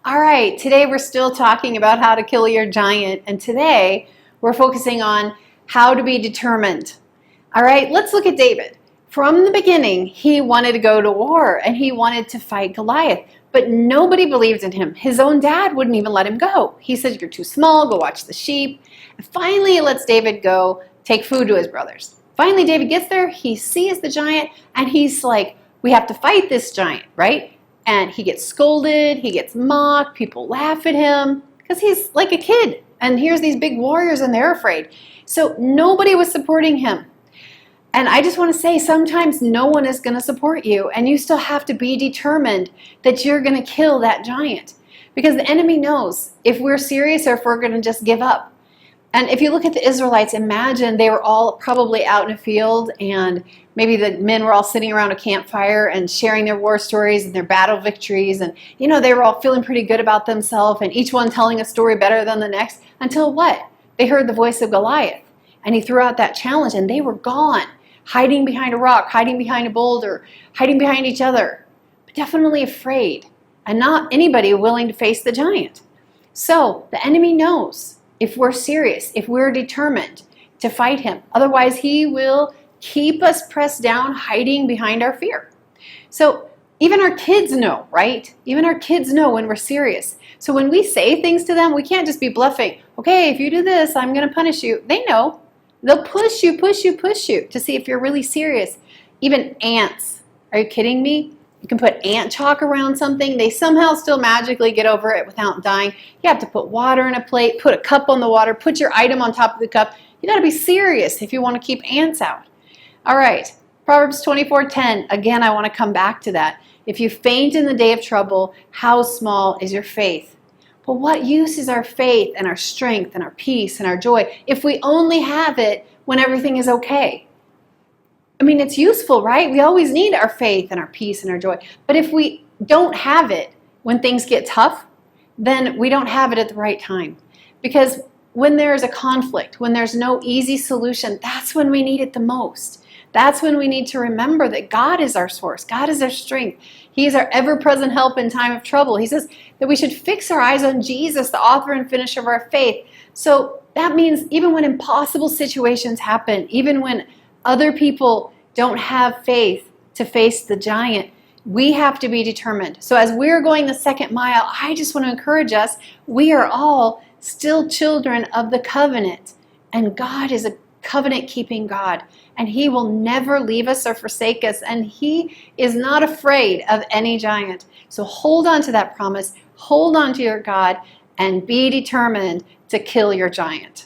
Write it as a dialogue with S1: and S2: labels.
S1: All right, today we're still talking about how to kill your giant, and today we're focusing on how to be determined. All right, let's look at David. From the beginning, he wanted to go to war and he wanted to fight Goliath, but nobody believed in him. His own dad wouldn't even let him go. He said, "You're too small, go watch the sheep." And finally, he lets David go take food to his brothers. Finally, David gets there, he sees the giant, and he's like, "We have to fight this giant," right? And he gets scolded, he gets mocked, people laugh at him because he's like a kid. And here's these big warriors and they're afraid. So nobody was supporting him. And I just want to say, sometimes no one is going to support you, and you still have to be determined that you're going to kill that giant. Because the enemy knows if we're serious or if we're going to just give up. And if you look at the Israelites, imagine they were all probably out in a field, and maybe the men were all sitting around a campfire and sharing their war stories and their battle victories. And, they were all feeling pretty good about themselves, and each one telling a story better than the next, until what? They heard the voice of Goliath. And he threw out that challenge, and they were gone, hiding behind a rock, hiding behind a boulder, hiding behind each other, but definitely afraid, and not anybody willing to face the giant. So the enemy knows if we're serious, if we're determined to fight him. Otherwise, he will keep us pressed down, hiding behind our fear. So even our kids know, right? Even our kids know when we're serious. So when we say things to them, we can't just be bluffing. "Okay, if you do this, I'm going to punish you." They know. They'll push you to see if you're really serious. Even ants. Are you kidding me? You can put ant chalk around something. They somehow still magically get over it without dying. You have to put water in a plate, put a cup on the water, put your item on top of the cup. You got to be serious if you want to keep ants out. All right, Proverbs 24:10. Again, I want to come back to that. If you faint in the day of trouble, how small is your faith? Well, what use is our faith and our strength and our peace and our joy if we only have it when everything is okay? I mean, it's useful, right? We always need our faith and our peace and our joy. But if we don't have it when things get tough, then we don't have it at the right time. Because when there's a conflict, when there's no easy solution, that's when we need it the most. That's when we need to remember that God is our source. God is our strength. He is our ever-present help in time of trouble. He says that we should fix our eyes on Jesus, the author and finisher of our faith. So that means even when impossible situations happen, even when other people don't have faith to face the giant, we have to be determined. So as we're going the second mile, I just want to encourage us, we are all still children of the covenant. And God is a covenant-keeping God. And He will never leave us or forsake us. And He is not afraid of any giant. So hold on to that promise. Hold on to your God and be determined to kill your giant.